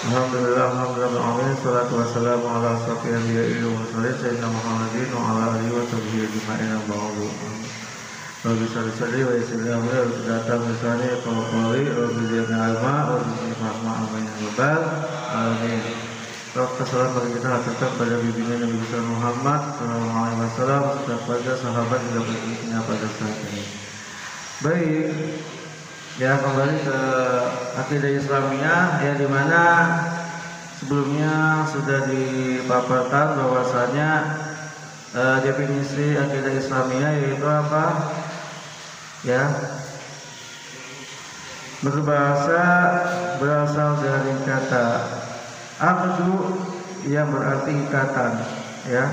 Alhamdulillah, alhamdulillah, salatu wassalamu ala asrofil anbiya'i wal mursalin sayyidina Muhammadin wa ala alihi wa sahbihi ajma'in amma ba'du. Rabbi sholli salli wa yassir li amri wa hlul lisani yafqahu qawli rabbi zidni ilma wa zidni fahma amin ya rabbal alamin. Salam bagi kita tetap pada bimbingan Nabi besar Muhammad sallallahu alaihi wasallam dan pada sahabat yang berikutnya pada saat ini. Baik. Ya, kembali ke akidah Islamiyah ya, dimana sebelumnya sudah dipaparkan bahwasanya definisi akidah Islamiyah yaitu apa? Ya, berbahasa berasal dari kata aqdu yang berarti ikatan, ya,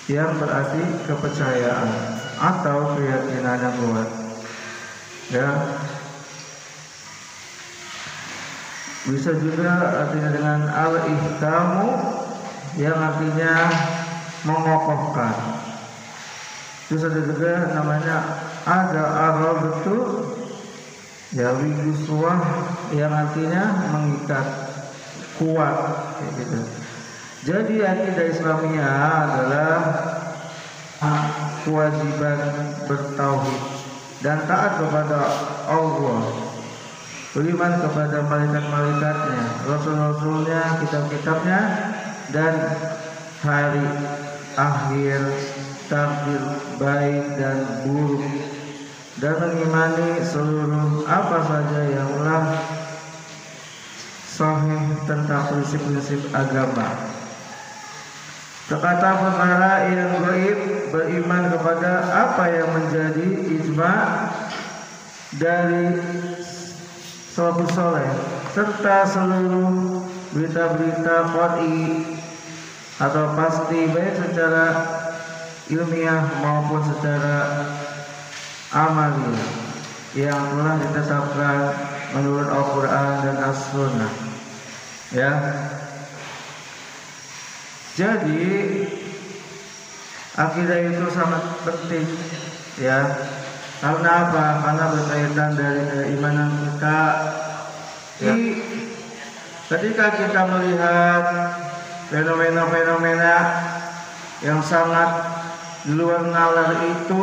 yang berarti kepercayaan atau keyakinan yang kuat. Ya, bisa juga artinya dengan al-ihkamu yang artinya mengokohkan. Bisa juga namanya ada ar-rabtu ya, wiguswah yang artinya mengikat, kuat kayak gitu. Jadi akidah Islamiyah adalah kewajiban bertauhid dan taat kepada Allah, beriman kepada malaikat-malaikatnya, rasul-rasulnya, kitab-kitabnya, dan hari akhir, takdir baik dan buruk, dan mengimani seluruh apa saja yang telah sahih tentang prinsip-prinsip agama. Terkata perkara yang gaib, beriman kepada apa yang menjadi ijma dari salafus saleh serta seluruh berita-berita qat'i atau pasti baik secara ilmiah maupun secara amaliyah yang telah ditetapkan menurut Al-Quran dan As-Sunnah. Ya. Jadi akidah itu sangat penting, ya. Karena apa? Karena berkaitan dari keimanan kita. Ya. Ketika kita melihat fenomena-fenomena yang sangat di luar nalar itu,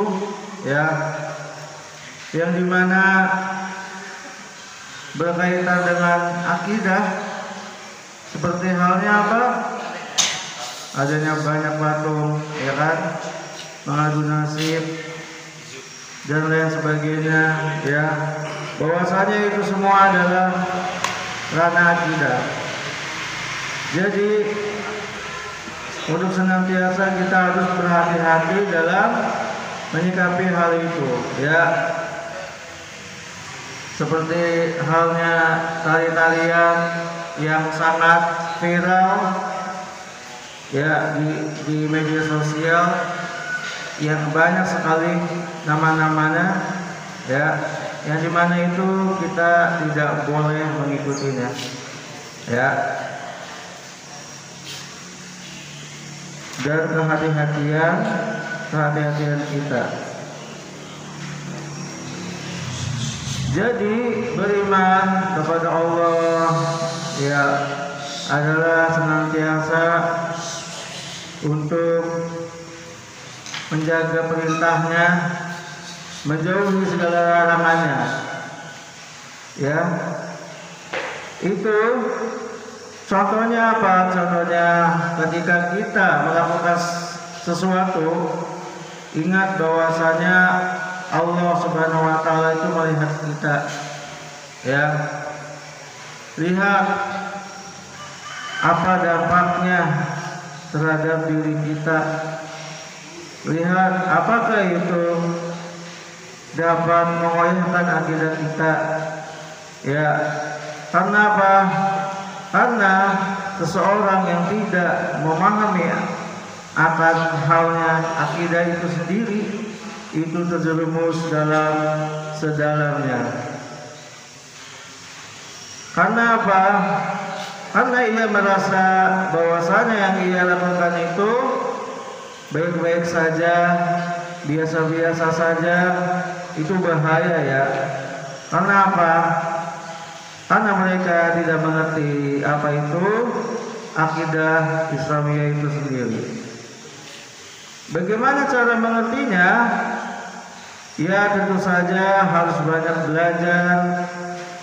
ya, yang dimana berkaitan dengan akidah, seperti halnya apa? Adanya banyak patung, ya kan, mengadu nasib dan lain sebagainya, ya, bahwasanya itu semua adalah ranah akidah. Jadi untuk senantiasa kita harus berhati-hati dalam menyikapi hal itu, ya. Seperti halnya tari-tarian yang sangat viral ya di media sosial, yang banyak sekali nama-namanya, ya, yang dimana itu kita tidak boleh mengikutinya, ya. Dan kehati-hatian kita. Jadi beriman kepada Allah ya adalah senantiasa untuk menjaga perintahnya, menjauhi segala larangannya. Ya. Itu contohnya apa? Contohnya ketika kita melakukan sesuatu, ingat bahwasanya Allah Subhanahu wa taala itu melihat kita. Ya. Lihat apa dampaknya terhadap diri kita. Lihat apakah itu dapat mengoyahkan akidah kita. Ya. Karena apa? Karena seseorang yang tidak memahami akan halnya akidah itu sendiri, itu terjerumus dalam sedalamnya. Karena apa? Karena ia merasa bahwasanya yang ia lakukan itu baik-baik saja, biasa-biasa saja, itu bahaya ya. Karena apa? Karena mereka tidak mengerti apa itu akidah Islamiyah itu sendiri. Bagaimana cara mengertinya? Ya tentu saja harus banyak belajar,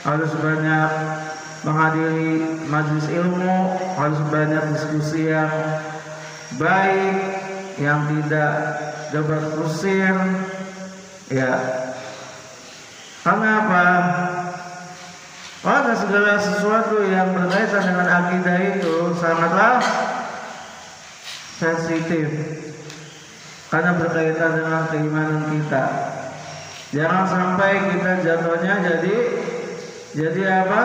harus banyak menghadiri majelis ilmu, harus banyak diskusi yang baik, yang tidak debat kusir. Ya, karena apa? Karena segala sesuatu yang berkaitan dengan akidah itu sangatlah sensitif, karena berkaitan dengan keimanan kita. Jangan sampai kita jatuhnya jadi apa?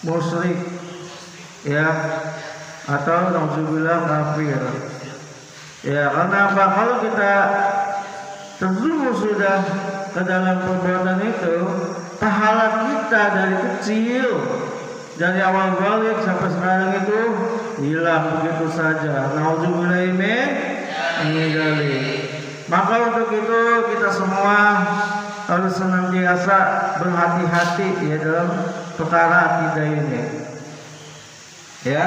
Musyrik, ya, atau nauzubillah kafir. Ya, karena apa? Kalau kita terjerumus sudah ke dalam perbuatan itu, pahala kita dari kecil, dari awal balik sampai sekarang itu hilang begitu saja. Nauzubillah min dzalik. Maka untuk itu kita semua harus senantiasa berhati-hati ya dalam perkara akidah ini. Ya.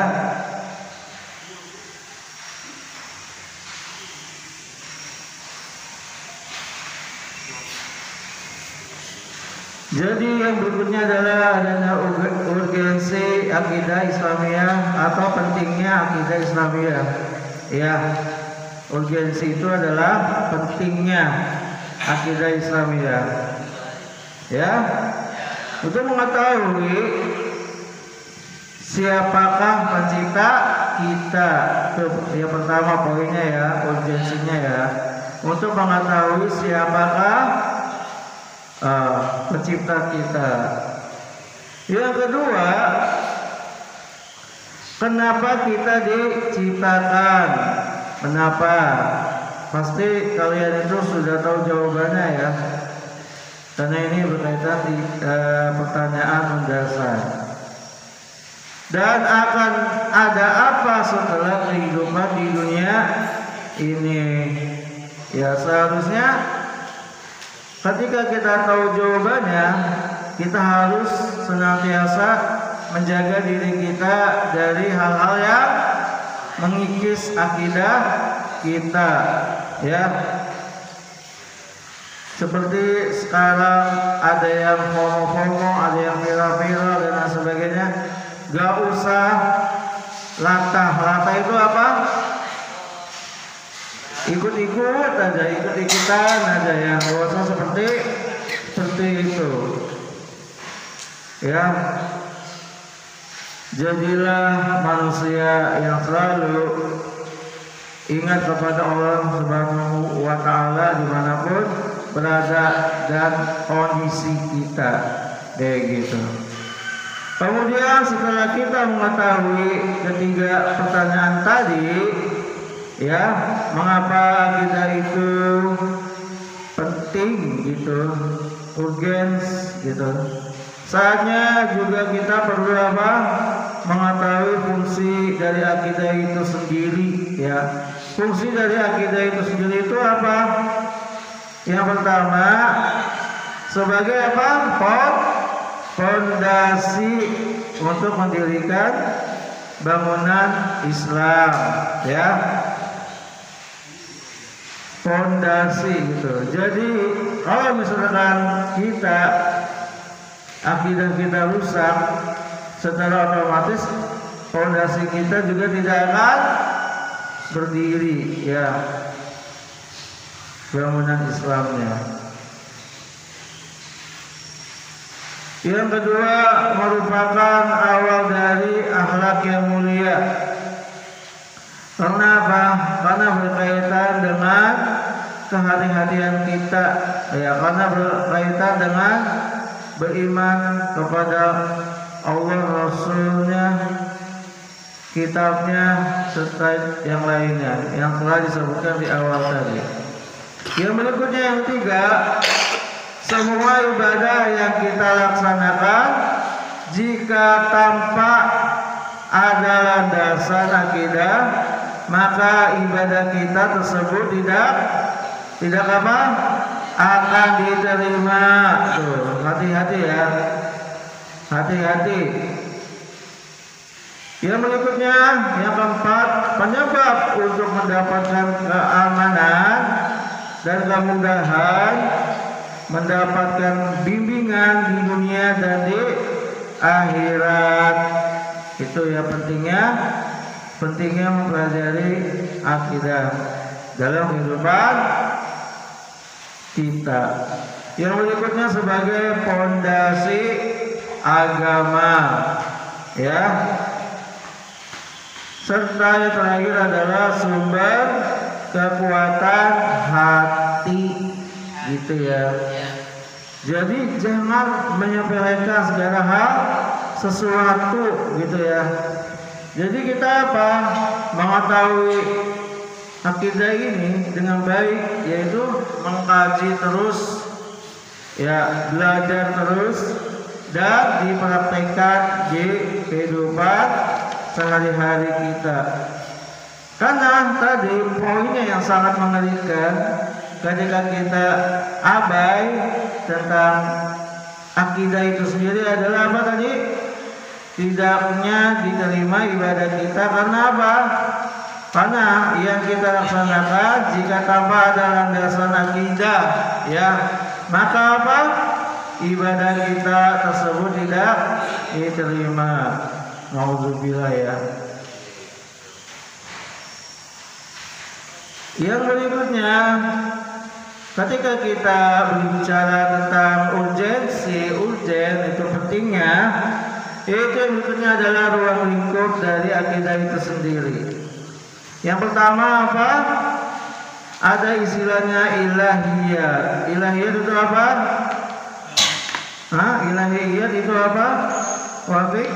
Jadi yang berikutnya adalah adanya urgensi akidah Islamiyah atau pentingnya akidah Islamiyah. Ya. Urgensi itu adalah pentingnya akidah Islamiyah. Ya, untuk mengetahui siapakah pencipta kita. Itu yang pertama poinnya ya, urgensinya ya. Untuk mengetahui siapakah pencipta kita. Yang kedua, kenapa kita diciptakan? Kenapa? Pasti kalian itu sudah tahu jawabannya ya. Karena ini berkaitan di pertanyaan mendasar. Dan akan ada apa setelah kehidupan di dunia ini? Ya seharusnya ketika kita tahu jawabannya, kita harus senantiasa menjaga diri kita dari hal-hal yang mengikis akidah kita, ya. Seperti sekarang ada yang FOMO, ada yang viral dan lain sebagainya. Gak usah latah itu apa? Ikut-ikut aja, ikut-ikutan aja yang gak usah seperti itu, ya. Jadilah manusia yang selalu ingat kepada Allah Subhanahu wa Ta'ala dimanapun berada dan kondisi kita, kayak gitu. Kemudian setelah kita mengetahui ketiga pertanyaan tadi, ya, mengapa kita itu penting gitu, urgens gitu. Saatnya juga kita perlu apa? Mengetahui fungsi dari akidah itu sendiri, ya. Fungsi dari akidah itu sendiri itu apa? Yang pertama, sebagai apa? Fondasi untuk mendirikan bangunan Islam, ya. Fondasi gitu. Jadi kalau misalkan kita akidah kita rusak, secara otomatis fondasi kita juga tidak akan berdiri, ya, bangunan Islamnya. Yang kedua, merupakan awal dari akhlak yang mulia. Karena apa? Karena berkaitan dengan kehati-hatian kita, ya, karena berkaitan dengan beriman kepada Allah, Rasulnya, kitabnya, serta yang lainnya yang telah disebutkan di awal tadi. Yang berikutnya yang ketiga, semua ibadah yang kita laksanakan jika tanpa ada landasan akidah, maka ibadah kita tersebut tidak apa? Akan diterima. Tuh, hati-hati ya. hati-hati. Yang berikutnya, yang keempat, penyebab untuk mendapatkan keamanan dan kemudahan, mendapatkan bimbingan di dunia dan di akhirat. Itu ya pentingnya mempelajari akidah dalam kehidupan kita. Yang berikutnya sebagai fondasi agama, ya. Serta yang terakhir adalah sumber kekuatan hati, gitu ya. Jadi jangan menyepelekan segala hal sesuatu, gitu ya. Jadi kita apa? Mengetahui akidah ini dengan baik, yaitu mengkaji terus, ya, belajar terus dan dipraktekkan di kehidupan sehari-hari kita. Karena tadi poinnya yang sangat mengerikan ketika kita abai tentang akidah itu sendiri adalah apa tadi? Tidaknya diterima ibadah kita. Karena apa? Karena yang kita laksanakan jika tanpa ada landasan akidah, ya, maka apa? Ibadah kita tersebut tidak diterima. Nauzubillah, ya. Yang berikutnya, ketika kita berbicara tentang urgen itu pentingnya, itu yang berikutnya adalah ruang lingkup dari akidah itu sendiri. Yang pertama apa? Ada istilahnya ilahiyat. Ilahiyat itu apa? Ilahiyat itu apa? Wafik?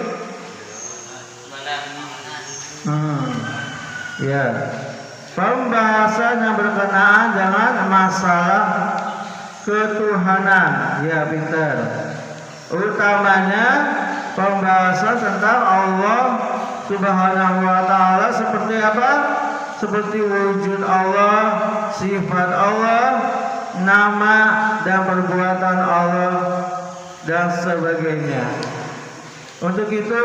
Ya. Pembahasan yang berkenaan dengan masalah ketuhanan, ya, pintar. Utamanya pembahasan tentang Allah Subhanahu wa ta'ala, seperti apa? Seperti wujud Allah, sifat Allah, nama dan perbuatan Allah dan sebagainya. Untuk itu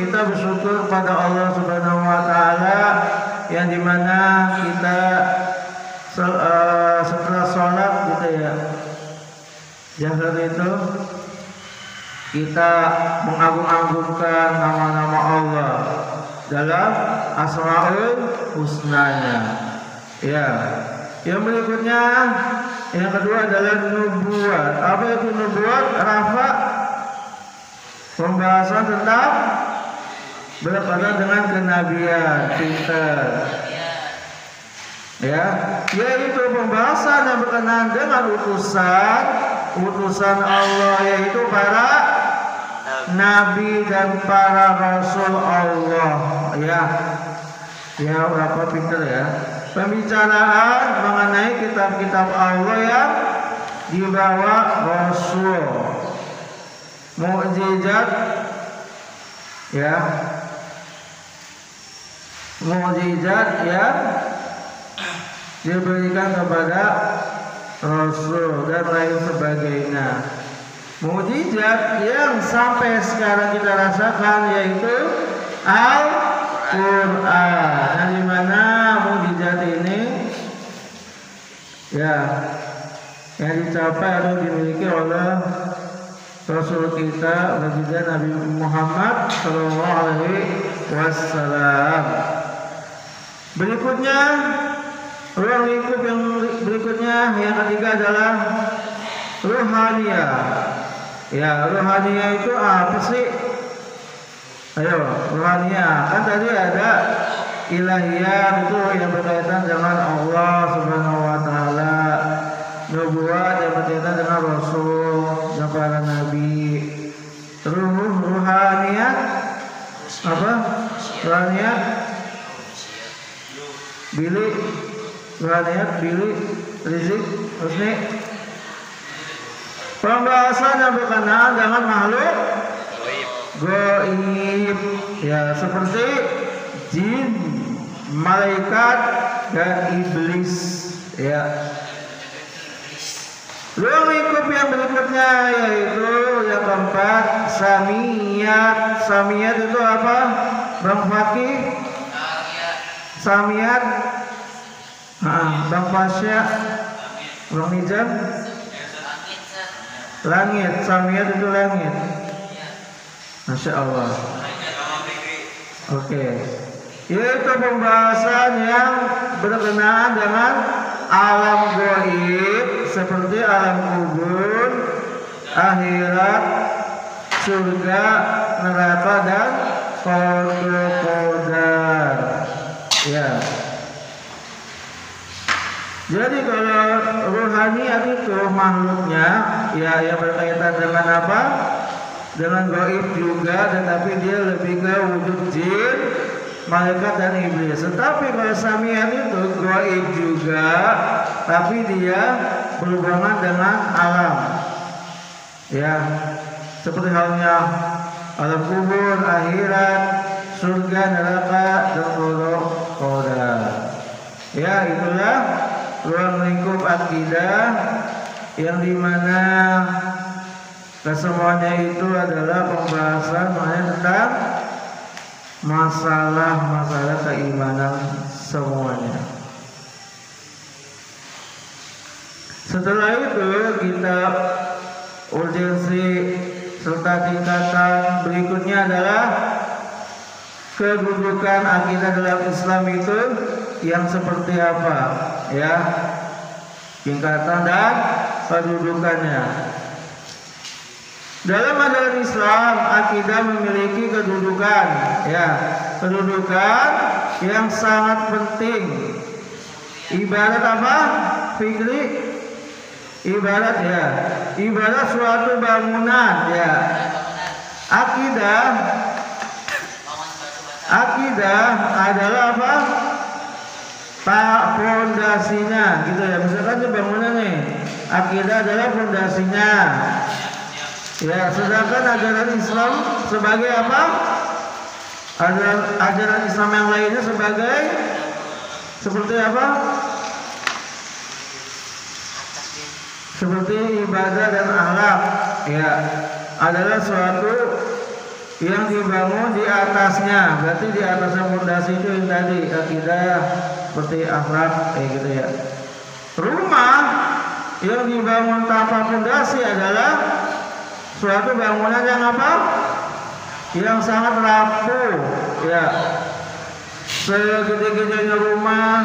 kita bersyukur pada Allah Subhanahu wa ta'ala, yang dimana kita setelah sholat, gitu ya, jahar itu kita mengagung-agungkan nama-nama Allah dalam Asmaul Husnanya, ya. Yang berikutnya, yang kedua adalah nubuat. Apa itu nubuat? Rafa, pembahasan tentang berkaitan dengan kenabian, pintar, ya, yaitu pembahasan yang berkenaan dengan utusan Allah, yaitu para nabi dan para rasul Allah, ya. Ya, berapa pintar, ya. Pembicaraan mengenai kitab-kitab Allah yang dibawa rasul, mukjizat, ya, mukjizat yang diberikan kepada rasul dan lain sebagainya. Mukjizat yang sampai sekarang kita rasakan yaitu Al-Quran. Nah, di mana mukjizat ini, ya, yang dicapai atau dimiliki oleh Rasul kita Nabi Muhammad Sallallahu Alaihi Wasallam. Berikutnya, ruang lingkup yang berikutnya, yang ketiga adalah ruhaniyah. Ya, ruhaniyah itu apa sih? Ayo, ruhaniyah. Kan tadi ada ilahiyah, itu yang berkaitan dengan Allah Subhanahu wa ta'ala. Nubuat yang berkaitan dengan Rasul dan para Nabi. Ruhaniyah apa? Ruhaniyah bilik, ruhaniyat bilik, rizik, husni. Pembahasan yang berkenaan dengan makhluk gaib, ya, seperti jin, malaikat dan iblis, ya. Ruang lingkup yang berikutnya yaitu yang keempat samiyat. Samiyat itu apa? Bang Fakih? Samiyat. Bang Fasya. Bang Nizam? Langit. Samiyat itu langit. Masya Allah. Oke. Yaitu pembahasan yang berkenaan dengan alam gaib seperti alam kubur, akhirat, surga, neraka dan qadar. Ya. Jadi kalau ruhaniyat itu makhluknya ya yang berkaitan dengan apa? Dengan gaib juga, tetapi dia lebih ke wujud jin, malaikat dan iblis. Tetapi kalau samiyat itu gaib juga, tapi dia berhubungan dengan alam. Ya, seperti halnya alam kubur, akhirat, surga, neraka, dan qadar. Ya, itulah ruang lingkup akidah yang dimana kesemuanya itu adalah pembahasan tentang masalah-masalah keimanan semuanya. Setelah itu kita urgensi serta tingkatan berikutnya adalah kedudukan akidah dalam Islam itu yang seperti apa, ya, tingkatan dan kedudukannya. Dalam ajaran Islam, akidah memiliki kedudukan, ya, kedudukan yang sangat penting. Ibarat apa? Fikri, ibarat ya, ibarat suatu bangunan, ya. Akidah adalah apa? Pondasinya, gitu ya. Misalkan ini bangunan nih, akidah adalah pondasinya. Ya, sedangkan ajaran Islam sebagai apa? Ajaran Islam yang lainnya sebagai seperti apa? Seperti ibadah dan akhlak. Ya, adalah suatu yang dibangun di atasnya. Berarti di atasnya fondasi itu yang tadi akidah, seperti akhlak, kayak gitu ya. Rumah yang dibangun tanpa fondasi adalah suatu bangunan yang apa? Yang sangat rapuh, ya. Segede-gedenya rumah,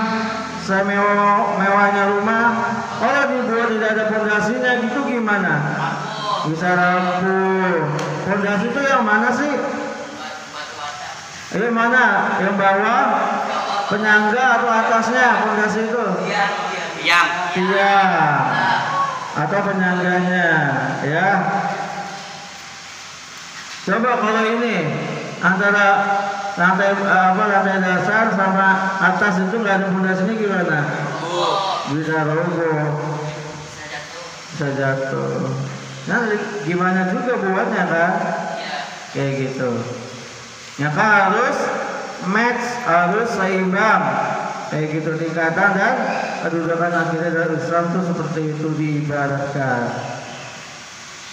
semewah-mewahnya rumah, kalau dibuat tidak ada fondasinya gitu gimana? Bisa rapuh. Fondasi itu yang mana sih? Ini mana? Yang bawah, penyangga atau atasnya fondasi itu? Tiang. Atau penyangganya, ya. Coba kalau ini antara lantai dasar sama atas itu nggak ada fondasinya gimana? Bisa roboh, bisa jatuh. Nah, gimana juga buatnya kan? Kayak gitu. Ya kan harus match, harus seimbang. Kayak gitu tingkatan dan kedudukan akidah dari Islam itu seperti itu diibaratkan.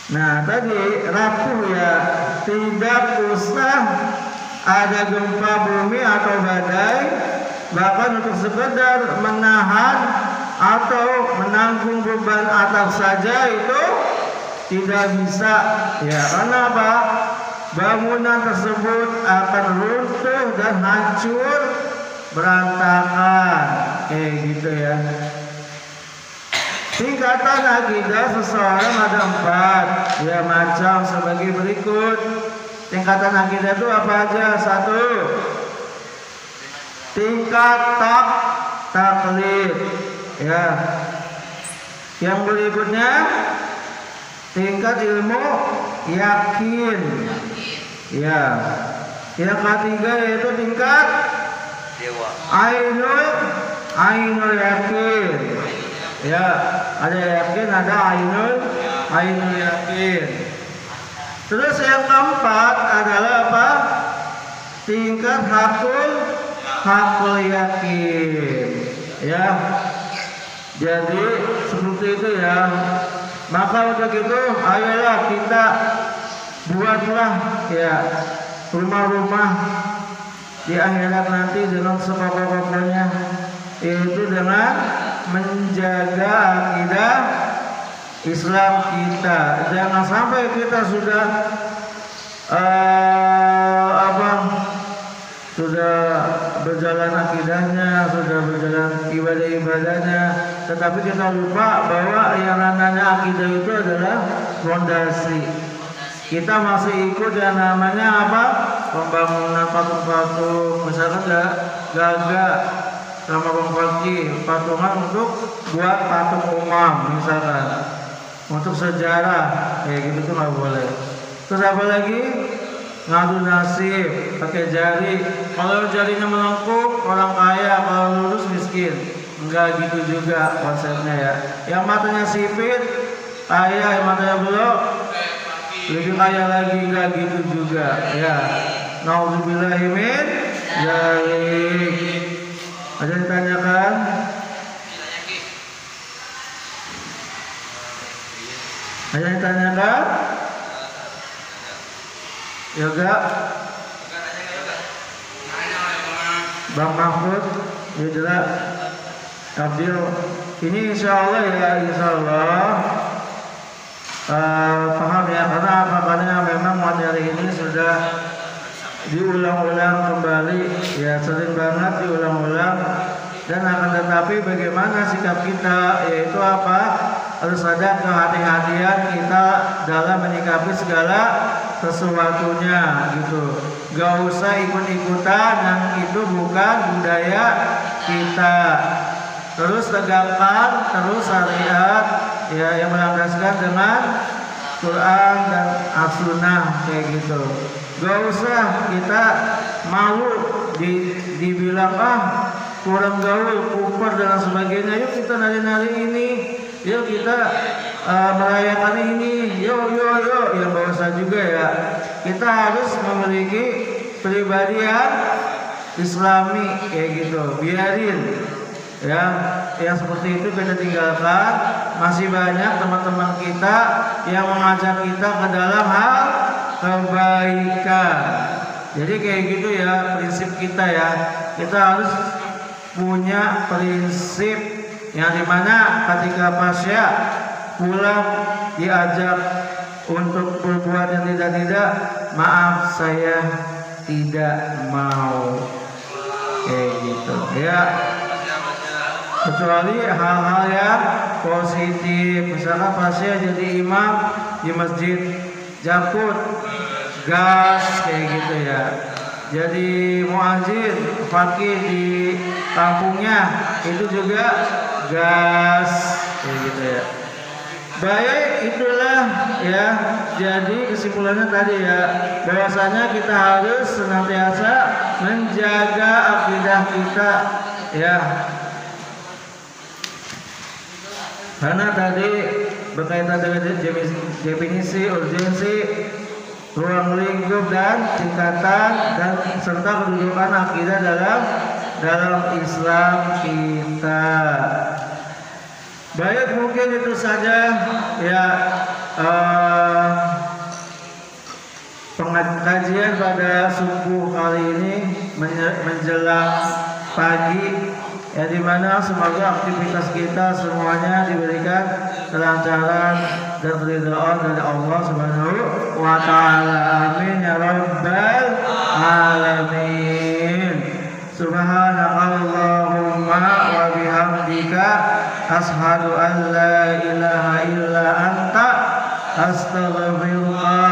Nah tadi rapuh ya, tidak usah ada gempa bumi atau badai, bahkan untuk sekedar menahan atau menanggung beban atap saja itu tidak bisa, ya. Karena apa? Bangunan tersebut akan runtuh dan hancur berantakan, kayak gitu ya. Tingkatan akidah seseorang ada 4, ya, macam sebagai berikut. Tingkatan akidah itu apa aja? 1, tingkat taklid, ya. Yang berikutnya tingkat ilmu yakin, ya. Yang ketiga yaitu tingkat ainul yakin. Ya, ada yakin, ada ainul yakin. Terus yang keempat adalah apa? Tingkat hakul yakin. Ya. Jadi seperti itu ya. Maka untuk itu ayolah kita buatlah ya rumah-rumah di akhirat nanti dengan sepokok-pokoknya, yaitu dengan menjaga akidah Islam kita. Jangan sampai kita sudah sudah berjalan akidahnya, sudah berjalan ibadah-ibadahnya, tetapi kita lupa bahwa yang namanya akidah itu adalah fondasi. Kita masih ikut yang namanya apa? Pembangunan patung-patung, misalkan gagak sama bangkaki patungan untuk buat patung umam, misalkan untuk sejarah, kayak gitu tuh nggak boleh. Terus apa lagi? Ngadu nasib pakai jari. Kalau jarinya melengkung orang kaya, kalau lurus miskin. Enggak gitu juga konsepnya ya. Yang matanya sipit kaya, yang matanya belok lebih kaya lagi, enggak gitu juga ya. Nauzubillahi min dzalik. Ada yang ditanyakan? Ada yang ditanyakan? Yoga, Bang Mahfud, Yudra, Abdil. Ini insya Allah ya, insya Allah paham ya, karena apa? Karena memang materi ini sudah diulang-ulang kembali ya, sering banget diulang-ulang. Dan akan tetapi bagaimana sikap kita, yaitu apa? Harus ada kehati-hatian kita dalam menyikapi segala sesuatunya gitu. Gak usah ikut-ikutan yang itu bukan budaya kita. Terus tegakkan terus syariat ya yang melandaskan dengan Quran dan As-Sunnah kayak gitu. Gak usah kita malu dibilang kurang gaul, kuper dan sebagainya. Yuk kita nari-nari ini, yuk kita merayakan ini, yuk yang bahasa juga ya. Kita harus memiliki pribadian Islami kayak gitu. Biarin ya yang seperti itu kita tinggalkan. Masih banyak teman-teman kita yang mengajak kita ke dalam hal kebaikan. Jadi kayak gitu ya prinsip kita ya. Kita harus punya prinsip yang dimana ketika pasya pulang diajak untuk berbuat yang tidak, maaf saya tidak mau, kayak gitu ya. Kecuali hal-hal yang positif, misalnya pasya jadi imam di masjid, jakut, gas kayak gitu ya. Jadi muadzin, fakih di kampungnya itu juga gas kayak gitu ya. Baik, itulah ya. Jadi kesimpulannya tadi ya, bahwasanya kita harus senantiasa menjaga akidah kita ya. Karena tadi berkaitan dengan definisi, urgensi, ruang lingkup dan tingkatan dan serta kedudukan akidah dalam Islam kita. Baik, mungkin itu saja ya pengajian pada subuh kali ini menjelang pagi ya, dimana semoga aktivitas kita semuanya diberikan kelancaran dan keridhaan dari Allah Subhanahu wa ta'ala. Amin ya rabbal alamin. Subhanakallahumma wa bihamdika asyhadu an la ilaha illa anta astaghfiruka